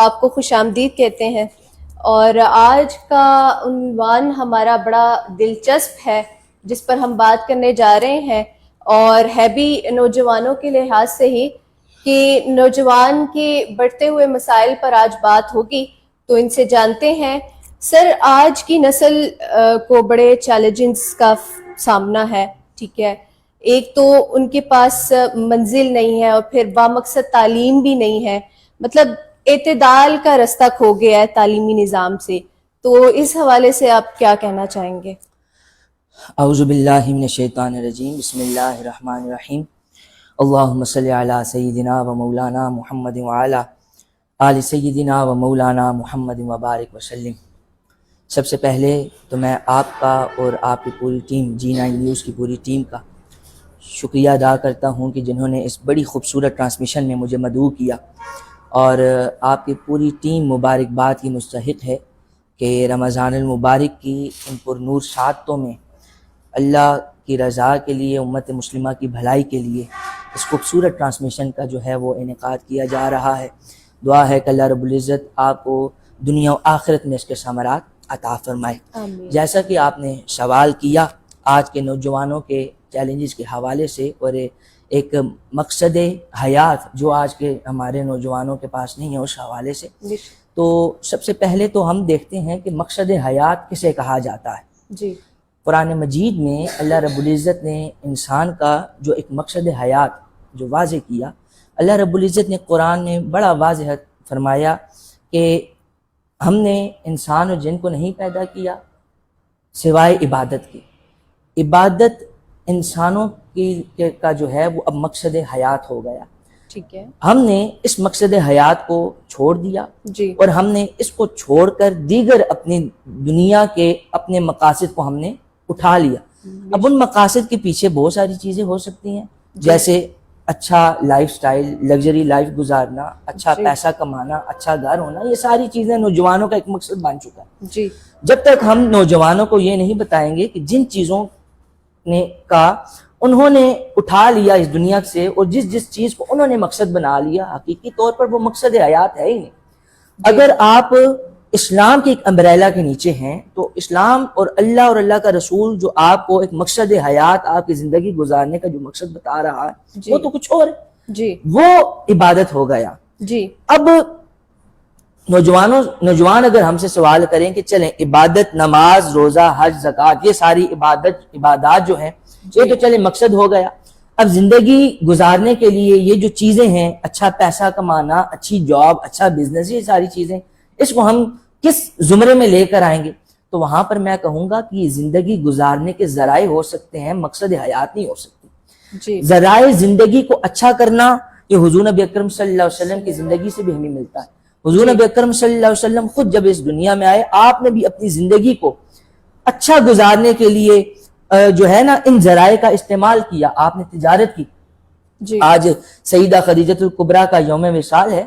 آپ کو خوش آمدید کہتے ہیں، اور آج کا عنوان ہمارا بڑا دلچسپ ہے جس پر ہم بات کرنے جا رہے ہیں، اور ہے بھی نوجوانوں کے لحاظ سے ہی کہ نوجوان کے بڑھتے ہوئے مسائل پر آج بات ہوگی۔ تو ان سے جانتے ہیں سر، آج کی نسل کو بڑے چیلنجز کا سامنا ہے، ٹھیک ہے۔ ایک تو ان کے پاس منزل نہیں ہے، اور پھر بامقصد تعلیم بھی نہیں ہے، مطلب اعتدال کا رستہ کھو گیا ہے تعلیمی نظام سے۔ تو اس حوالے سے آپ کیا کہنا چاہیں گے؟ اعوذ باللہ من الشیطان الرجیم، بسم اللہ الرحمن الرحیم، اللہم صلی علی سیدنا و مولانا محمد وعلی آل سیدنا و مولانا محمد وبارک وسلم۔ سب سے پہلے تو میں آپ کا اور آپ کی پوری ٹیم G9 نیوز کی پوری ٹیم کا شکریہ ادا کرتا ہوں کہ جنہوں نے اس بڑی خوبصورت ٹرانسمیشن میں مجھے مدعو کیا، اور آپ کی پوری ٹیم مبارکباد کی مستحق ہے کہ رمضان المبارک کی ان پر نور سعادتوں میں اللہ کی رضا کے لیے، امت مسلمہ کی بھلائی کے لیے اس خوبصورت ٹرانسمیشن کا جو ہے وہ انعقاد کیا جا رہا ہے۔ دعا ہے کہ اللہ رب العزت آپ کو دنیا و آخرت میں اس کے ثمرات عطا فرمائے۔ آمین۔ جیسا کہ آپ نے سوال کیا آج کے نوجوانوں کے چیلنجز کے حوالے سے، اور ایک مقصد حیات جو آج کے ہمارے نوجوانوں کے پاس نہیں ہے، اس حوالے سے تو سب سے پہلے تو ہم دیکھتے ہیں کہ مقصد حیات کسے کہا جاتا ہے۔ جی، قرآن مجید میں اللہ رب العزت نے انسان کا جو ایک مقصد حیات جو واضح کیا، اللہ رب العزت نے قرآن میں بڑا واضح فرمایا کہ ہم نے انسان اور جن کو نہیں پیدا کیا سوائے عبادت کی۔ عبادت انسانوں کی کا جو ہے وہ اب مقصد حیات ہو گیا۔ ٹھیک ہے۔ ہم نے اس مقصد حیات کو چھوڑ دیا، جی، اور ہم نے اس کو چھوڑ کر دیگر اپنی دنیا کے اپنے مقاصد کو ہم نے اٹھا لیا۔ اب ان مقاصد کے پیچھے بہت ساری چیزیں ہو سکتی ہیں، جیسے اچھا لائف سٹائل، لگژری لائف گزارنا، اچھا پیسہ کمانا، اچھا گھر ہونا، یہ ساری چیزیں نوجوانوں کا ایک مقصد بن چکا ہے۔ جی، جب تک ہم نوجوانوں کو یہ نہیں بتائیں گے کہ جن چیزوں نے کا انہوں نے اٹھا لیا اس دنیا سے، اور جس چیز کو انہوں نے مقصد بنا لیا، حقیقی طور پر وہ مقصد حیات ہے ہی نہیں۔ اگر آپ اسلام کے ایک امبریلا کے نیچے ہیں تو اسلام اور اللہ کا رسول جو آپ کو ایک مقصد حیات، آپ کی زندگی گزارنے کا جو مقصد بتا رہا ہے، وہ تو کچھ اور ہے۔ جی، وہ عبادت ہو گیا۔ جی، اب نوجوان اگر ہم سے سوال کریں کہ چلیں عبادت، نماز، روزہ، حج، زکوٰۃ، یہ ساری عبادات جو ہیں یہ تو چلیں مقصد ہو گیا، اب زندگی گزارنے کے لیے یہ جو چیزیں ہیں، اچھا پیسہ کمانا، اچھی جاب، اچھا بزنس، یہ ساری چیزیں اس کو ہم کس زمرے میں لے کر آئیں گے؟ تو وہاں پر میں کہوں گا کہ یہ زندگی گزارنے کے ذرائع ہو سکتے ہیں، مقصد حیات نہیں ہو سکتی۔ جی، ذرائع زندگی کو اچھا کرنا یہ حضور نبی اکرم صلی اللہ علیہ وسلم کی زندگی سے بھی ہمیں ملتا ہے۔ حضور نبی اکرم صلی اللہ علیہ وسلم خود جب اس دنیا میں آئے، آپ نے بھی اپنی زندگی کو اچھا گزارنے کے لیے جو ہے نا ان ذرائع کا استعمال کیا۔ آپ نے تجارت کی۔ جی، آج سیدہ خدیجۃ الکبریٰ کا یوم وصال ہے۔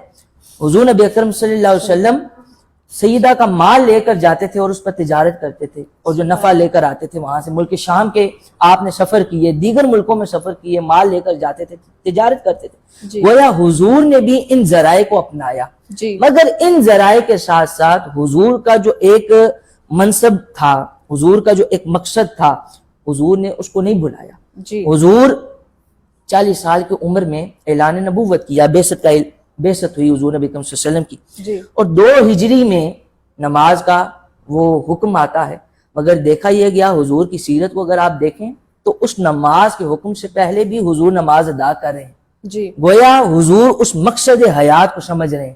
حضور نبی اکرم صلی اللہ علیہ وسلم سیدہ کا مال لے کر جاتے تھے اور اس پر تجارت کرتے تھے، اور جو نفع لے کر آتے تھے وہاں سے ملک شام کے آپ نے سفر کیے، دیگر ملکوں میں سفر کیے، مال لے کر جاتے تھے، تجارت کرتے تھے۔ جی، گویا حضور نے بھی ان ذرائع کو اپنایا، جی، مگر ان ذرائع کے ساتھ ساتھ حضور کا جو ایک منصب تھا، حضور کا جو ایک مقصد تھا، حضور نے اس کو نہیں بھلایا۔ جی، حضور 40 سال کی عمر میں اعلان نبوت کیا، بعثت ہوئی حضور نبی اکرم صلی اللہ علیہ وسلم کی، جی، اور 2 ہجری میں نماز کا وہ حکم آتا ہے۔ مگر دیکھا یہ گیا حضور کی سیرت کو اگر آپ دیکھیں تو اس نماز کے حکم سے پہلے بھی حضور نماز ادا کر رہے ہیں۔ جی، گویا حضور اس مقصد حیات کو سمجھ رہے ہیں۔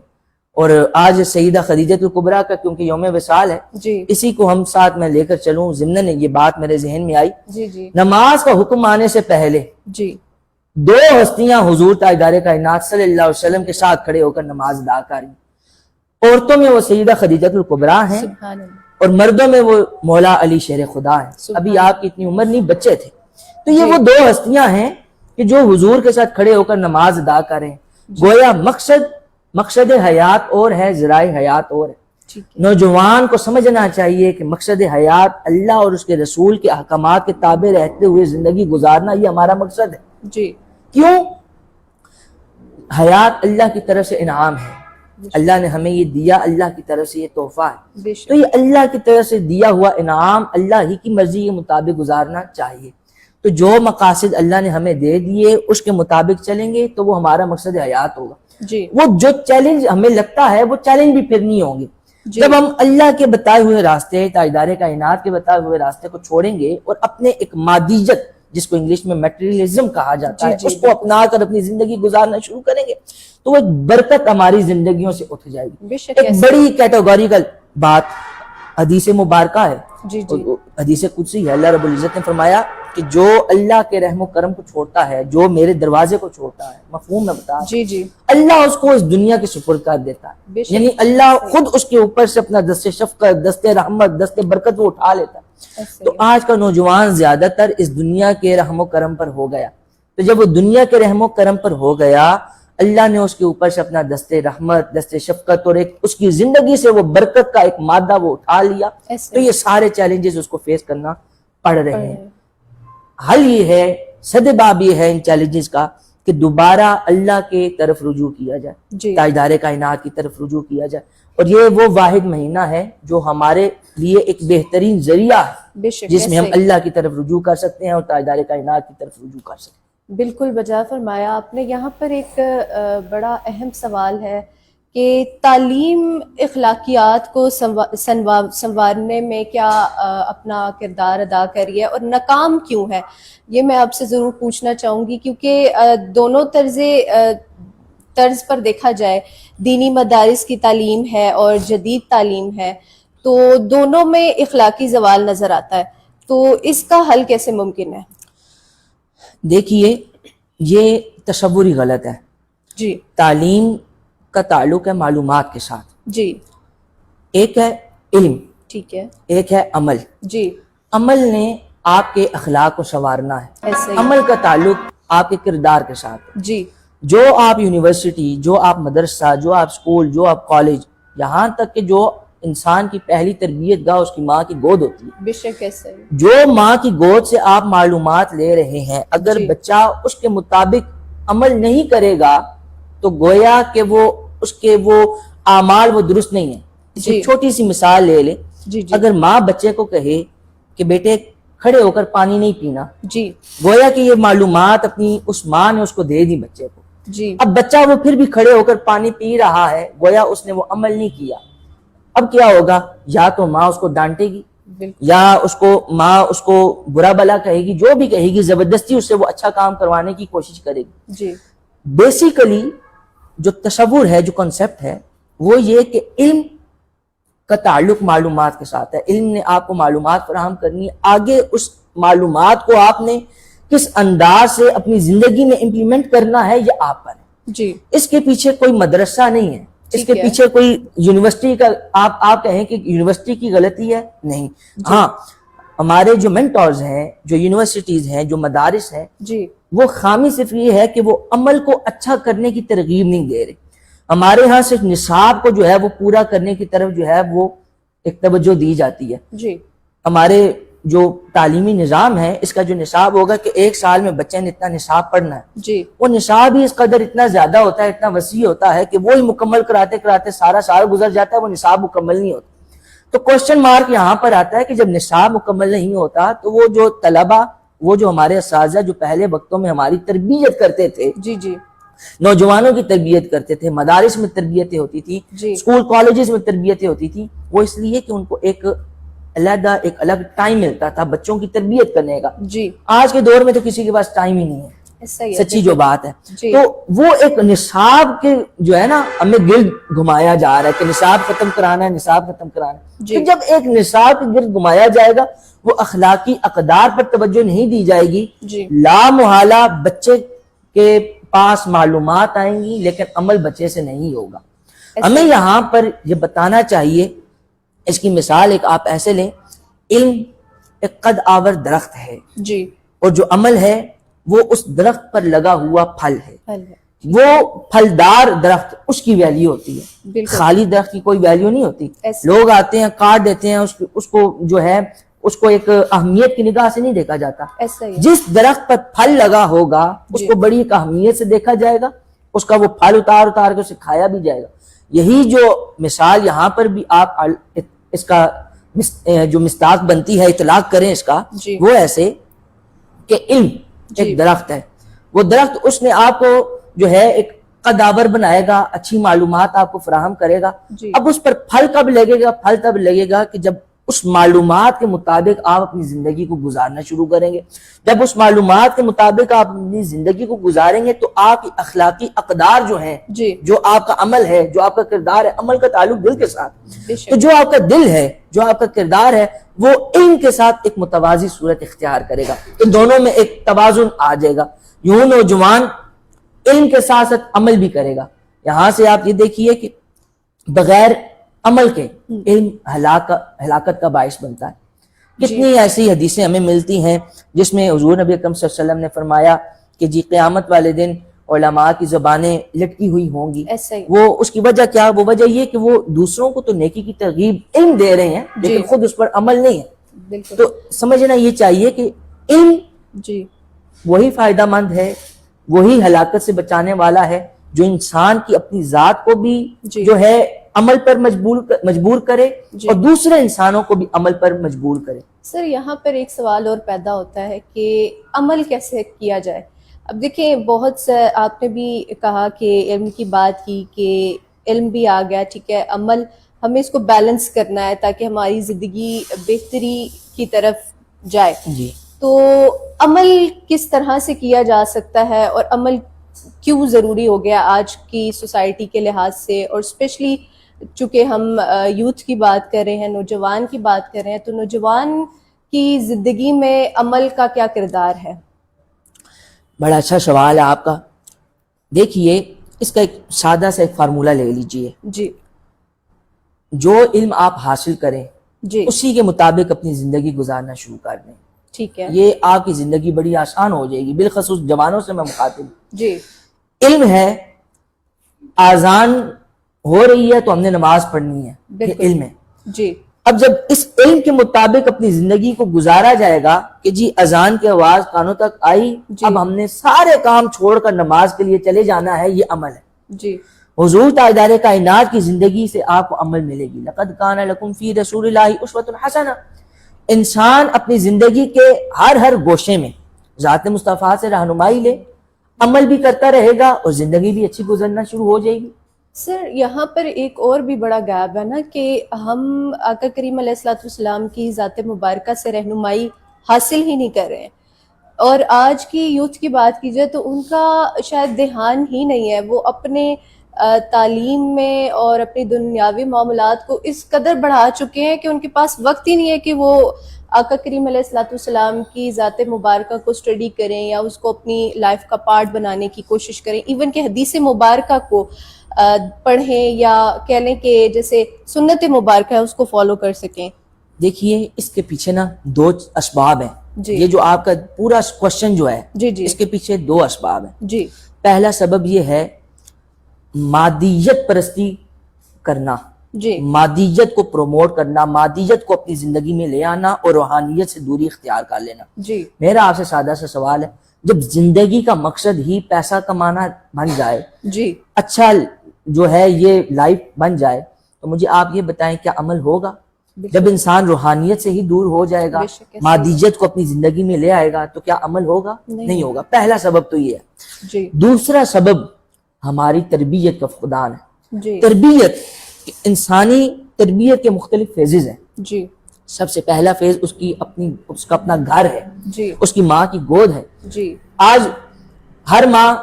اور آج سیدہ خدیجۃ الکبریٰ کا کیونکہ یوم وصال ہے، جی، اسی کو ہم ساتھ میں لے کر چلوں، ضمناً یہ بات میرے ذہن میں آئی۔ جی، جی، نماز کا حکم آنے سے پہلے جی، 2 ہستیاں حضور تاجدار کائنات صلی اللہ علیہ وسلم کے ساتھ کھڑے ہو کر نماز ادا کر رہی۔ عورتوں میں وہ سیدہ خدیجۃ الکبریٰ ہیں، سبحان اللہ، اور مردوں میں وہ مولا علی شیر خدا ہیں۔ ابھی آپ کی اتنی عمر نہیں، بچے تھے۔ تو یہ وہ 2 ہستیاں ہیں کہ جو حضور کے ساتھ کھڑے ہو کر نماز ادا کریں۔ گویا مقصد حیات اور ہے، ذرائع حیات اور ہے۔ ٹھیک ہے، نوجوان کو سمجھنا چاہیے کہ مقصد حیات اللہ اور اس کے رسول کے احکامات کے تابع رہتے ہوئے زندگی گزارنا، یہ ہمارا مقصد ہے۔ جی، کیوں؟ حیات اللہ کی طرف سے انعام ہے، اللہ نے ہمیں یہ دیا، اللہ کی طرف سے یہ تحفہ ہے، بے شک، تو یہ اللہ کی طرف سے دیا ہوا انعام اللہ ہی کی مرضی کے مطابق گزارنا چاہیے۔ تو جو مقاصد اللہ نے ہمیں دے دیے اس کے مطابق چلیں گے تو وہ ہمارا مقصد حیات ہوگا۔ جی وہ جو چیلنج ہمیں لگتا ہے وہ چیلنج بھی پھر نہیں ہوں گے۔ جی جب ہم اللہ کے بتائے ہوئے راستے، تاجدار کائنات کے بتائے ہوئے راستے کو چھوڑیں گے اور اپنے ایک مادیت جس کو انگلش میں میٹریلزم کہا جاتا ہے اس کو اپنا کر اپنی زندگی گزارنا شروع کریں گے تو وہ ایک برکت ہماری زندگیوں سے اٹھ جائے گی۔ بے شک ایک بڑی کیٹیگوریکل بات حدیث مبارکہ ہے، جی جی حدیث قدسی ہے، اللہ رب العزت نے فرمایا کہ جو اللہ کے رحم و کرم کو چھوڑتا ہے، جو میرے دروازے کو چھوڑتا ہے، مفہوم میں بتا، جی جی اللہ اس کو اس دنیا کے سپرد کر دیتا ہے، بے شک، یعنی اللہ خود اس کے اوپر سے اپنا دست شفقت، دست رحمت، دست برکت وہ اٹھا لیتا ہے۔ ایسے تو آج کا نوجوان زیادہ تر اس دنیا کے رحم و کرم پر ہو گیا، تو جب وہ دنیا کے رحم و کرم پر ہو گیا اللہ نے اس کے اوپر سے اپنا دست رحمت، دست شفقت اور ایک اس کی زندگی سے وہ برکت کا ایک مادہ وہ اٹھا لیا، ایسے تو یہ سارے چیلنجز اس کو فیس کرنا پڑ رہے ہیں۔ حل یہ ہے، سدباب یہ ہے ان چیلنجز کا کہ دوبارہ اللہ کے طرف رجوع کیا جائے، جی تاجدار کائنات کی طرف رجوع کیا جائے، اور یہ وہ واحد مہینہ ہے جو ہمارے لیے ایک بہترین ذریعہ ہے بے شک، جس میں ہم ایسے اللہ کی طرف رجوع کر سکتے ہیں اور تاجدار کائنات کی طرف رجوع کر سکتے ہیں۔ بالکل بجا فرمایا آپ نے۔ یہاں پر ایک بڑا اہم سوال ہے کہ تعلیم اخلاقیات کو سنوارنے میں کیا اپنا کردار ادا کر رہی ہے اور ناکام کیوں ہے، یہ میں آپ سے ضرور پوچھنا چاہوں گی، کیونکہ دونوں طرز پر دیکھا جائے، دینی مدارس کی تعلیم ہے اور جدید تعلیم ہے، تو دونوں میں اخلاقی زوال نظر آتا ہے، تو اس کا حل کیسے ممکن ہے؟ دیکھیے یہ تصور ہی غلط ہے۔ جی تعلیم کا تعلق ہے معلومات کے ساتھ، جی ایک ہے علم، ٹھیک ہے، ایک ہے عمل۔ جی عمل نے آپ کے اخلاق کو سنوارنا ہے، ایسے ہی، عمل کا تعلق آپ کے کردار کے ساتھ۔ جی جو آپ یونیورسٹی، جو آپ مدرسہ، جو آپ اسکول، جو آپ کالج، یہاں تک کہ جو انسان کی پہلی تربیت گاہ اس کی ماں کی گود ہوتی ہے، بے شک ایسے ہی، جو ماں کی گود سے آپ معلومات لے رہے ہیں، اگر جی بچہ اس کے مطابق عمل نہیں کرے گا تو گویا کہ وہ اس کے وہ اعمال وہ درست نہیں ہیں۔ جی ایک چھوٹی سی مثال لے لیں، جی جی اگر ماں بچے کو کہے کہ بیٹے کھڑے ہو کر پانی نہیں پینا، جی گویا کہ یہ معلومات اپنی اس ماں نے اس کو دے دی بچے کو، جی اب بچہ وہ پھر بھی کھڑے ہو کر پانی پی رہا ہے، گویا اس نے وہ عمل نہیں کیا۔ اب کیا ہوگا؟ یا تو ماں اس کو ڈانٹے گی، بالکل، یا ماں اس کو برا بلا کہے گی، جو بھی کہے گی، زبردستی اس سے وہ اچھا کام کروانے کی کوشش کرے گی۔ جی بیسیکلی جو تصور ہے، جو کنسپٹ ہے، وہ یہ کہ علم کا تعلق معلومات کے ساتھ ہے۔ علم نے آپ کو معلومات فراہم کرنی ہے، آگے اس معلومات کو آپ نے کس انداز سے اپنی زندگی میں امپلیمنٹ کرنا ہے یہ آپ پر ہے۔ جی اس کے پیچھے کوئی مدرسہ نہیں ہے، اس ٹھیک کے ہے، پیچھے کوئی یونیورسٹی کا آپ کہیں کہ یونیورسٹی کی غلطی ہے، نہیں۔ ہاں ہمارے جو مینٹورز ہیں، جو یونیورسٹیز ہیں، جو مدارس ہیں، جی وہ خامی صرف یہ ہے کہ وہ عمل کو اچھا کرنے کی ترغیب نہیں دے رہے۔ ہمارے ہاں صرف نصاب کو جو ہے وہ پورا کرنے کی طرف جو ہے وہ ایک توجہ دی جاتی ہے۔ جی ہمارے جو تعلیمی نظام ہے اس کا جو نصاب ہوگا کہ ایک سال میں بچے نے اتنا نصاب پڑھنا ہے، جی وہ نصاب ہی اس قدر اتنا زیادہ ہوتا ہے، اتنا وسیع ہوتا ہے کہ وہی مکمل کراتے کراتے سارا سال گزر جاتا ہے، وہ نصاب مکمل نہیں ہوتا۔ تو کوشچن مارک یہاں پر آتا ہے کہ جب نصاب مکمل نہیں ہوتا تو وہ جو طلبہ، وہ جو ہمارے اساتذہ جو پہلے وقتوں میں ہماری تربیت کرتے تھے، جی جی نوجوانوں کی تربیت کرتے تھے، مدارس میں تربیتیں ہوتی تھی، جی اسکول کالجز میں تربیتیں ہوتی تھی، وہ اس لیے کہ ان کو ایک الگ ٹائم ملتا تھا بچوں کی تربیت کرنے کا۔ جی آج کے دور میں تو کسی کے پاس ٹائم ہی نہیں ہے، ایسا ہی ہے، سچی جو بات ہے۔ جی تو وہ ایک نصاب کے جو ہے نا ہمیں گرد گھمایا جا رہا ہے کہ نصاب ختم کرانا ہے، نصاب ختم کرانا ہے۔ جی تو جب ایک نصاب کے گرد گھمایا جائے گا، وہ اخلاقی اقدار پر توجہ نہیں دی جائے گی، جی لا محالہ بچے کے پاس معلومات آئیں گی لیکن عمل بچے سے نہیں ہوگا۔ ہمیں یہاں پر یہ بتانا چاہیے، اس کی مثال ایک آپ ایسے لیں، علم ایک قد آور درخت ہے، جی اور جو عمل ہے وہ اس درخت پر لگا ہوا پھل ہے۔ حل ہے، وہ پھلدار درخت، اس کی ویلیو ہوتی ہے، بالکل خالی درخت کی کوئی ویلیو نہیں ہوتی۔ ایسے لوگ آتے ہیں کاٹ دیتے ہیں، اس کو جو ہے اس کو ایک اہمیت کی نگاہ سے نہیں دیکھا جاتا۔ ایسا ہی ہے، جس درخت پر پھل لگا ہوگا اس کو بڑی ایک اہمیت سے دیکھا جائے گا، اس کا وہ پھل اتار اتار کے اسے کھایا بھی جائے گا۔ یہی جو مثال یہاں پر بھی آپ اس کا جو مصداق بنتی ہے اطلاق کریں اس کا، جی وہ ایسے کہ علم ایک درخت ہے، وہ درخت اس نے آپ کو جو ہے ایک قداور بنائے گا، اچھی معلومات آپ کو فراہم کرے گا. جی اب اس پر پھل کب لگے گا؟ پھل تب لگے گا کہ جب اس معلومات کے مطابق آپ اپنی زندگی کو گزارنا شروع کریں گے. جب اس معلومات کے مطابق آپ اپنی زندگی کو گزاریں گے تو آپ کی اخلاقی اقدار جو ہیں، جی جو آپ کا عمل ہے، جو آپ کا کردار ہے، عمل کا تعلق دل کے ساتھ، بے شک. تو جو آپ کا دل ہے، جو آپ کا کردار ہے، وہ علم کے ساتھ ایک متوازی صورت اختیار کرے گا. تو دونوں میں ایک توازن آ جائے گا. یوں نوجوان علم کے ساتھ ساتھ عمل بھی کرے گا. یہاں سے آپ یہ دیکھیے کہ بغیر عمل کے علم ہلاکت کا باعث بنتا ہے. کتنی ایسی حدیثیں ہمیں ملتی ہیں جس میں حضور نبی اکرم صلی اللہ علیہ وسلم نے فرمایا کہ جی قیامت والے دن علماء کی زبانیں لٹکی ہوئی ہوں گی. ایسا ہی. وہ اس کی وجہ کیا؟ وہ وجہ یہ کہ وہ دوسروں کو تو نیکی کی ترغیب علم دے رہے ہیں لیکن خود اس پر عمل نہیں ہے. بالکل. تو سمجھنا یہ چاہیے کہ علم جی وہی فائدہ مند ہے، وہی ہلاکت سے بچانے والا ہے جو انسان کی اپنی ذات کو بھی جو ہے عمل پر مجبور کرے اور دوسرے انسانوں کو بھی عمل پر مجبور کرے. سر یہاں پر ایک سوال اور پیدا ہوتا ہے کہ عمل کیسے کیا جائے. اب دیکھیں بہت سے آپ نے بھی کہا کہ علم کی بات کی کہ علم بھی آ گیا، ٹھیک ہے، عمل ہمیں اس کو بیلنس کرنا ہے تاکہ ہماری زندگی بہتری کی طرف جائے. جی تو عمل کس طرح سے کیا جا سکتا ہے اور عمل کیوں ضروری ہو گیا آج کی سوسائٹی کے لحاظ سے، اور اسپیشلی چونکہ ہم یوتھ کی بات کر رہے ہیں، نوجوان کی بات کر رہے ہیں، تو نوجوان کی زندگی میں عمل کا کیا کردار ہے؟ بڑا اچھا سوال ہے آپ کا. دیکھیے اس کا ایک سادہ سا ایک فارمولہ لے لیجئے. جی جو علم آپ حاصل کریں جی اسی کے مطابق اپنی زندگی گزارنا شروع کر دیں. ٹھیک ہے. یہ آپ کی زندگی بڑی آسان ہو جائے گی. بالخصوص جوانوں سے میں مخاطب. جی علم ہے، آذان ہو رہی ہے تو ہم نے نماز پڑھنی ہے، یہ علم ہے. جی اب جب اس علم کے مطابق اپنی زندگی کو گزارا جائے گا کہ جی اذان کی آواز کانوں تک آئی، اب ہم نے سارے کام چھوڑ کر نماز کے لیے چلے جانا ہے، یہ عمل ہے. جی حضور تاجدار کائنات کی زندگی سے آپ کو عمل ملے گی. لقد کان لکم فی رسول اللہ اسوۃ حسنہ. انسان اپنی زندگی کے ہر گوشے میں ذات مصطفیٰ سے رہنمائی لے، عمل بھی کرتا رہے گا اور زندگی بھی اچھی گزرنا شروع ہو جائے گی. سر یہاں پر ایک اور بھی بڑا گیپ ہے نا کہ ہم آقا کریم علیہ الصلوۃ والسلام کی ذات مبارکہ سے رہنمائی حاصل ہی نہیں کر رہے ہیں. اور آج کی یوتھ کی بات کی جائے تو ان کا شاید دھیان ہی نہیں ہے، وہ اپنے تعلیم میں اور اپنی دنیاوی معاملات کو اس قدر بڑھا چکے ہیں کہ ان کے پاس وقت ہی نہیں ہے کہ وہ آقا کریم علیہ الصلوۃ والسلام کی ذات مبارکہ کو اسٹڈی کریں یا اس کو اپنی لائف کا پارٹ بنانے کی کوشش کریں. ایون کہ حدیث مبارکہ کو پڑھیں یا کہہ لیں کہ جیسے سنت مبارکہ ہے اس کو فالو کر سکیں. دیکھیے اس کے پیچھے نا دو اسباب ہیں. یہ جو آپ کا پورا کوشچن جو ہے اس کے پیچھے دو اسباب ہیں. جی پہلا سبب یہ ہے مادیت پرستی کرنا، جی مادیت کو پروموٹ کرنا، مادیت کو اپنی زندگی میں لے آنا اور روحانیت سے دوری اختیار کر لینا. جی میرا آپ سے سادہ سا سوال ہے، جب زندگی کا مقصد ہی پیسہ کمانا بن جائے، جی اچھا جو ہے یہ لائف بن جائے، تو مجھے آپ یہ بتائیں کیا عمل ہوگا؟ جب انسان روحانیت سے ہی دور ہو جائے گا، مادیت کو اپنی زندگی میں لے آئے گا، تو کیا عمل ہوگا؟ نہیں ہوگا. پہلا سبب تو یہ ہے. جی دوسرا سبب ہماری تربیت کا فقدان ہے. جی تربیت، انسانی تربیت کے مختلف فیزز ہیں. جی سب سے پہلا فیز اس کا اپنا گھر ہے، جی اس کی ماں کی گود ہے. جی آج ہر ماں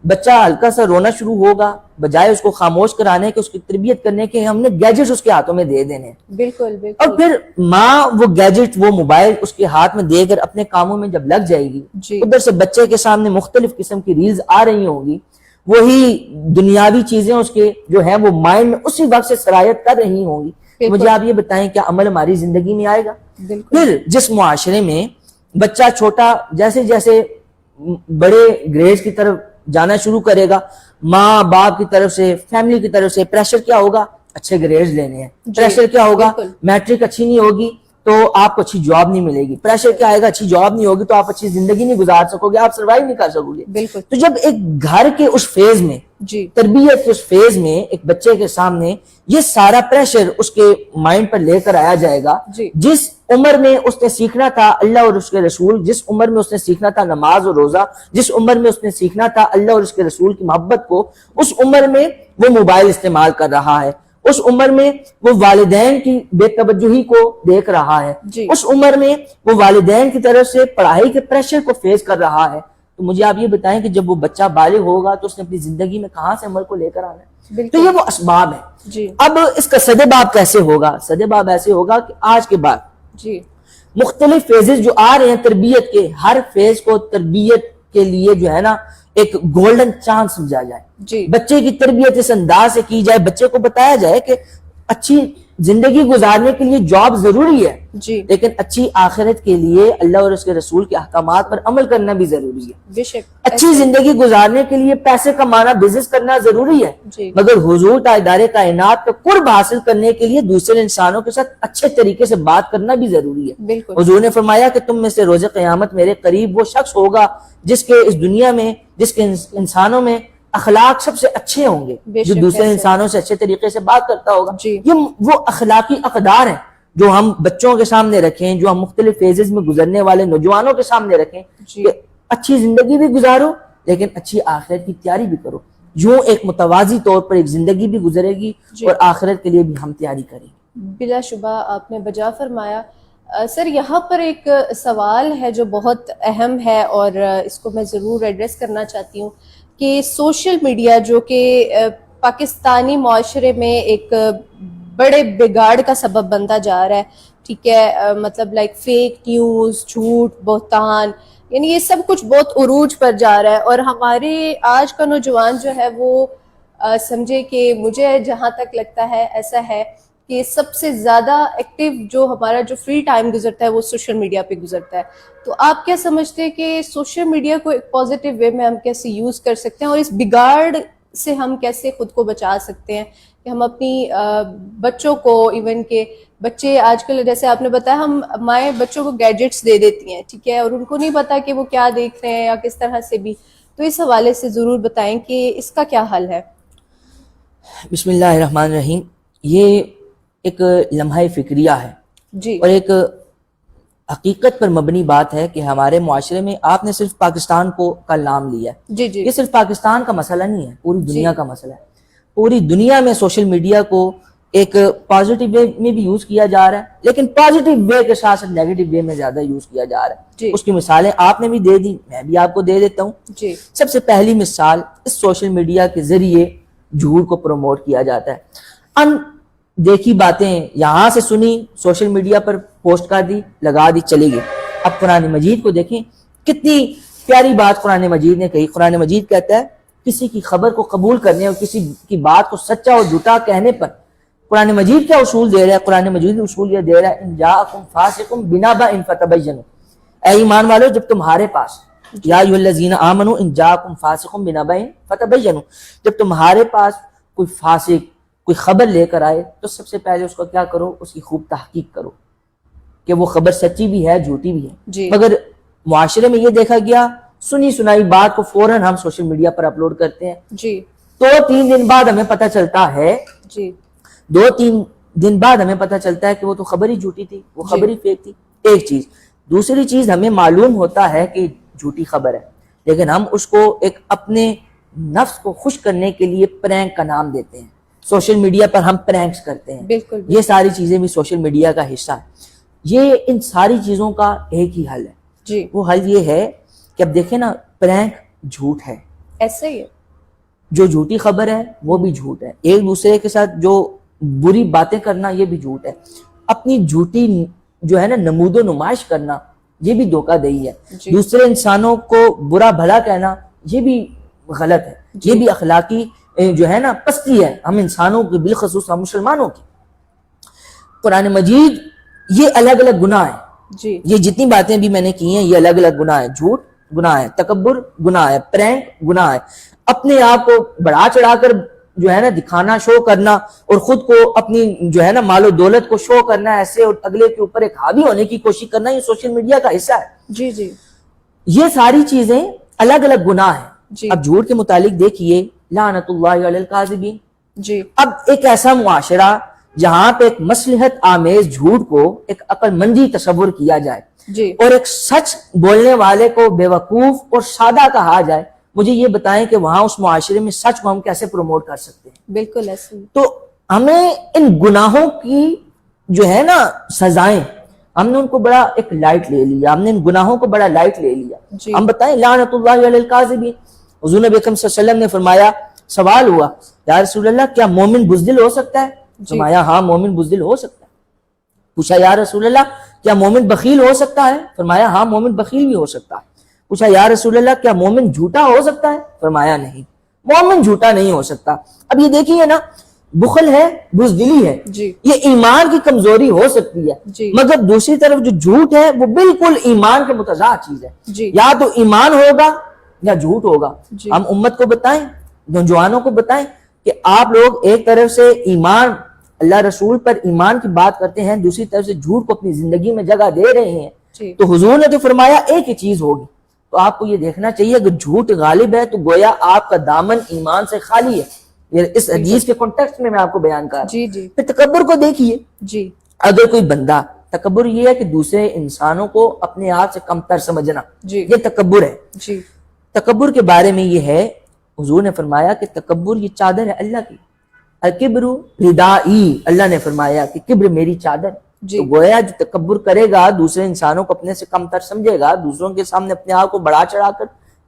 بچہ ہلکا سا رونا شروع ہوگا، بجائے اس کو خاموش کرانے کے، اس کی تربیت کرنے کے، ہم نے گیجٹس اس کے ہاتھوں میں دے دینے. بالکل بالکل. اور پھر ماں وہ گیجٹ، وہ موبائل اس کے ہاتھ میں دے کر اپنے کاموں میں جب لگ جائے گی، ادھر سے بچے کے سامنے مختلف قسم کی ریلز آ رہی ہوں گی، وہی دنیاوی چیزیں اس کے جو ہے وہ مائنڈ میں اسی وقت سے سرایت کر رہی ہوں گی. مجھے آپ یہ بتائیں کیا عمل ہماری زندگی میں آئے گا؟ پھر جس معاشرے میں بچہ چھوٹا جیسے جیسے بڑے گریڈ کی طرف جانا شروع کرے گا، ماں باپ کی طرف سے، فیملی کی طرف سے پریشر کیا ہوگا؟ اچھے گریڈز لینے ہیں. پریشر کیا ہوگا؟ میٹرک اچھی نہیں ہوگی تو آپ کو اچھی جاب نہیں ملے گی. پریشر کیا آئے گا؟ اچھی جاب نہیں ہوگی تو آپ اچھی زندگی نہیں گزار سکو گے, آپ سروائیو نہیں کر سکو گے. بالکل. تو جب ایک گھر کے اس فیز میں, جی تربیت کے اس فیز میں ایک بچے کے سامنے یہ سارا پریشر اس کے مائنڈ پر لے کر آیا جائے گا, جی جس عمر میں اس نے سیکھنا تھا اللہ اور اس کے رسول, جس عمر میں اس نے سیکھنا تھا نماز اور روزہ, جس عمر میں اس نے سیکھنا تھا اللہ اور اس کے رسول کی محبت کو, اس عمر میں وہ موبائل استعمال کر رہا ہے, اس عمر میں وہ والدین کی بے توجہی کو دیکھ رہا ہے, جی اس عمر میں وہ والدین کی طرف سے پڑھائی کے پریشر کو فیس کر رہا ہے. تو مجھے آپ یہ بتائیں کہ جب وہ بچہ بالغ ہوگا تو اس نے اپنی زندگی میں کہاں سے عمل کو لے کر آنا ہے؟ تو یہ وہ اسباب ہے. جی اب اس کا سدباب کیسے ہوگا؟ سدباب ایسے ہوگا کہ آج کے بعد جی مختلف فیزز جو آ رہے ہیں تربیت کے, ہر فیز کو تربیت کے لیے جو ہے نا ایک گولڈن چانس سمجھا جائے. جی بچے کی تربیت اس انداز سے کی جائے, بچے کو بتایا جائے کہ اچھی زندگی گزارنے کے لیے جاب ضروری ہے, جی لیکن اچھی آخرت کے لیے اللہ اور اس کے رسول کے احکامات پر عمل کرنا بھی ضروری ہے. بے شک. اچھی زندگی گزارنے کے لیے پیسے کمانا, بزنس کرنا ضروری ہے, جی مگر حضور تاجدار کائنات کا قرب حاصل کرنے کے لیے دوسرے انسانوں کے ساتھ اچھے طریقے سے بات کرنا بھی ضروری ہے. بالکل. حضور نے فرمایا کہ تم میں سے روز قیامت میرے قریب وہ شخص ہوگا جس کے اس دنیا میں, جس کے انسانوں میں اخلاق سب سے اچھے ہوں گے, جو دوسرے انسانوں سے اچھے طریقے سے بات کرتا ہوگا. جی یہ وہ اخلاقی اقدار ہیں جو ہم بچوں کے سامنے رکھیں, جو ہم مختلف فیزز میں گزرنے والے نوجوانوں کے سامنے رکھیں جی کہ اچھی زندگی بھی گزارو لیکن اچھی آخرت کی تیاری بھی کرو. جو ایک متوازی طور پر ایک زندگی بھی گزرے گی جی. اور آخرت کے لیے بھی ہم تیاری کریں گے. بلا شبہ آپ نے بجا فرمایا. سر یہاں پر ایک سوال ہے جو بہت اہم ہے اور اس کو میں ضرور ایڈریس کرنا چاہتی ہوں کہ سوشل میڈیا جو کہ پاکستانی معاشرے میں ایک بڑے بگاڑ کا سبب بنتا جا رہا ہے, ٹھیک ہے, مطلب لائک فیک نیوز, جھوٹ, بہتان, یعنی یہ سب کچھ بہت عروج پر جا رہا ہے. اور ہمارے آج کا نوجوان جو ہے وہ سمجھے کہ مجھے جہاں تک لگتا ہے ایسا ہے کہ سب سے زیادہ ایکٹیو جو ہمارا جو فری ٹائم گزرتا ہے وہ سوشل میڈیا پہ گزرتا ہے. تو آپ کیا سمجھتے ہیں کہ سوشل میڈیا کو ایک پازیٹیو وے میں ہم کیسے یوز کر سکتے ہیں اور اس بگاڑ سے ہم کیسے خود کو بچا سکتے ہیں کہ ہم اپنی بچوں کو, ایون کہ بچے آج کل جیسے آپ نے بتایا ہم مائیں بچوں کو گیجٹس دے دیتی ہیں, ٹھیک ہے, اور ان کو نہیں پتا کہ وہ کیا دیکھ رہے ہیں یا کس طرح سے بھی. تو اس حوالے سے ضرور بتائیں کہ اس کا کیا حل ہے. بسم اللہ الرحمن الرحیم. یہ ایک لمحہ فکریہ ہے جی اور ایک حقیقت پر مبنی بات ہے کہ ہمارے معاشرے میں آپ نے صرف پاکستان کو کا نام لیا ہے. جی جی یہ صرف پاکستان کا مسئلہ نہیں ہے, پوری دنیا کا مسئلہ ہے. پوری دنیا میں سوشل میڈیا کو ایک پازیٹیو وے میں بھی یوز کیا جا رہا ہے, لیکن پازیٹیو وے کے ساتھ ساتھ نیگیٹو وے میں زیادہ یوز کیا جا رہا ہے. جی اس کی مثالیں آپ نے بھی دے دی, میں بھی آپ کو دے دیتا ہوں. جی سب سے پہلی مثال, اس سوشل میڈیا کے ذریعے جھوٹ کو پروموٹ کیا جاتا ہے. ان دیکھی باتیں یہاں سے سنی, سوشل میڈیا پر پوسٹ کر دی, لگا دی, چلی گئی. اب قرآن مجید کو دیکھیں, کتنی پیاری بات قرآن مجید نے کہی. قرآن مجید کہتا ہے کسی کی خبر کو قبول کرنے اور کسی کی بات کو سچا اور جھوٹا کہنے پر قرآن مجید کیا اصول دے رہا ہے؟ قرآن مجید اصول یہ دے رہا ہے, ان جاءکم فاسق بنبأ فتبینوا, اے ایمان والو جب تمہارے پاس, یا ایھا الذین آمنوا ان جاءکم فاسق بنبأ فتبینوا, جب تمہارے پاس کوئی فاسق کوئی خبر لے کر آئے تو سب سے پہلے اس کو کیا کرو, اس کی خوب تحقیق کرو کہ وہ خبر سچی بھی ہے جھوٹی بھی ہے. جی مگر معاشرے میں یہ دیکھا گیا سنی سنائی بات کو فوراً ہم سوشل میڈیا پر اپلوڈ کرتے ہیں. جی 2-3 دن بعد ہمیں پتہ چلتا ہے, جی 2-3 دن بعد ہمیں پتہ چلتا ہے کہ وہ تو خبر ہی جھوٹی تھی, وہ خبر ہی فیک تھی. ایک چیز. دوسری چیز, ہمیں معلوم ہوتا ہے کہ جھوٹی خبر ہے, لیکن ہم اس کو ایک اپنے نفس کو خوش کرنے کے لیے پرینک کا نام دیتے ہیں. سوشل میڈیا پر ہم پرینکس کرتے ہیں. بالکل یہ ساری چیزیں بھی سوشل میڈیا کا حصہ ہے. یہ ان ساری چیزوں کا ایک ہی حل ہے. جی وہ حل یہ ہے کہ اب دیکھیں نا, پرینک جھوٹ ہے, ایسے ہی ہے. جو جھوٹی خبر ہے وہ بھی جھوٹ ہے, ایک دوسرے کے ساتھ جو بری باتیں کرنا یہ بھی جھوٹ ہے, اپنی جھوٹی جو ہے نا نمود و نمائش کرنا یہ بھی دھوکہ دہی ہے, جی دوسرے انسانوں کو برا بھلا کہنا یہ بھی غلط ہے, یہ بھی اخلاقی جو ہے نا پستی ہے ہم انسانوں کی, بالخصوص ہم مسلمانوں کی. قرآن مجید یہ الگ الگ گناہ ہیں, جی یہ جتنی باتیں بھی میں نے کی ہیں یہ الگ الگ گناہ ہیں. جھوٹ گناہ ہے, تکبر گناہ ہے, پرینک گناہ ہے, اپنے آپ کو بڑھا چڑھا کر جو ہے نا دکھانا، شو کرنا اور خود کو اپنی جو ہے نا مال و دولت کو شو کرنا ایسے اور اگلے کے اوپر ایک حاوی ہونے کی کوشش کرنا، یہ سوشل میڈیا کا حصہ ہے۔ جی جی یہ ساری چیزیں الگ الگ گناہ ہیں۔ جی اب جھوٹ کے متعلق دیکھیے، لعنت اللہ علی الکاذبین۔ جی اب ایک ایسا معاشرہ جہاں پہ ایک مصلحت آمیز جھوٹ کو ایک عقل مندی تصور کیا جائے جی اور ایک سچ بولنے والے کو بے وقوف اور سادہ کہا جائے، مجھے یہ بتائیں کہ وہاں اس معاشرے میں سچ کو ہم کیسے پروموٹ کر سکتے ہیں؟ بالکل ایسے تو ہمیں ان گناہوں کی جو ہے نا سزائیں، ہم نے ان کو بڑا ایک لائٹ لے لیا، ہم نے ان گناہوں کو بڑا لائٹ لے لیا۔ جی ہم بتائیں لعنت اللہ علی الکاذبین۔ حضور نبی اکرم صلی اللہ علیہ وسلم نے فرمایا، سوال ہوا یا رسول اللہ کیا مومن بزدل ہو سکتا ہے؟ فرمایا ہاں مومن بزدل ہو سکتا ہے۔ پوچھا یا رسول اللہ کیا مومن بخیل ہو سکتا ہے؟ فرمایا ہاں مومن بخیل بھی ہو سکتا ہے۔ پوچھا یا رسول اللہ کیا مومن جھوٹا ہو سکتا ہے؟ فرمایا نہیں، مومن جھوٹا نہیں ہو سکتا۔ اب یہ دیکھیے نا، بخل ہے، بزدلی ہے، جی یہ ایمان کی کمزوری ہو سکتی ہے، جی مگر دوسری طرف جو جھوٹ ہے وہ بالکل ایمان کے متضاد چیز ہے۔ جی یا تو ایمان ہوگا یا جھوٹ ہوگا۔ جی ہم امت کو بتائیں، نوجوانوں کو بتائیں کہ آپ لوگ ایک طرف سے ایمان، اللہ رسول پر ایمان کی بات کرتے ہیں، دوسری طرف سے جھوٹ کو اپنی زندگی میں جگہ دے رہے ہیں، جی تو حضور نے تو فرمایا ایک ہی چیز ہوگی۔ تو آپ کو یہ دیکھنا چاہیے اگر جھوٹ غالب ہے تو گویا آپ کا دامن ایمان سے خالی ہے۔ یہ اس حدیث کے کانٹیکسٹ میں آپ کو بیان کر رہا ہوں۔ جی جی پھر تکبر کو دیکھیے، جی اگر کوئی بندہ، تکبر یہ ہے کہ دوسرے انسانوں کو اپنے آپ سے کمتر سمجھنا، جی یہ تکبر ہے۔ جی تکبر کے بارے میں یہ ہے، حضور نے فرمایا کہ تکبر یہ چادر ہے اللہ کی، الکبر ردائی، اللہ نے فرمایا کہ کبر میری چادر۔ جی تو گویا جو تکبر کرے گا، دوسرے انسانوں کو اپنے سے کمتر سمجھے گا، دوسروں کے سامنے اپنے آپ کو بڑا چڑھا کر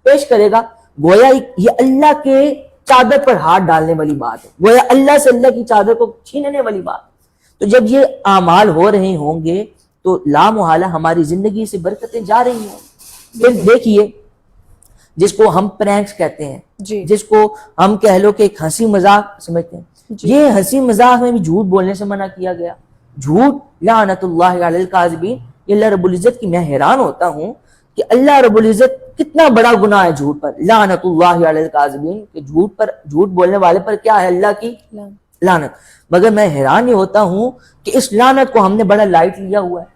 پیش کرے گا، گویا یہ اللہ کے چادر پر ہاتھ ڈالنے والی بات ہے، گویا اللہ سے اللہ کی چادر کو چھیننے والی بات۔ تو جب یہ اعمال ہو رہے ہوں گے تو لا محالہ ہماری زندگی سے برکتیں جا رہی ہوں۔ پھر دیکھیے، جس کو ہم پرینکس کہتے ہیں، جی جس کو ہم کہہ لو کہ ایک ہنسی مذاق سمجھتے ہیں، جی یہ ہنسی مذاق میں بھی جھوٹ بولنے سے منع کیا گیا۔ جھوٹ لعنت اللہ علی الکاذبین، یہ اللہ رب العزت کی، میں حیران ہوتا ہوں کہ اللہ رب العزت کتنا بڑا گناہ ہے جھوٹ پر، لعنت اللہ علی الکاذبین، کہ جھوٹ بولنے والے پر کیا ہے؟ اللہ کی لعنت۔ مگر میں حیران ہی ہوتا ہوں کہ اس لعنت کو ہم نے بڑا لائٹ لیا ہوا ہے۔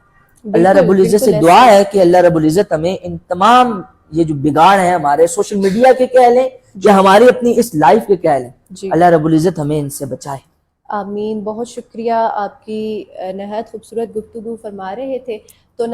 اللہ رب العزت سے دعا ہے کہ اللہ رب العزت ہمیں ان تمام یہ جو بگاڑ ہیں ہمارے سوشل میڈیا کے کہہ لیں یا ہماری اپنی اس لائف کے کہہ لیں، جی اللہ رب العزت ہمیں ان سے بچائے۔ آمین۔ بہت شکریہ، آپ کی نہایت خوبصورت گفتگو فرما رہے تھے۔ تو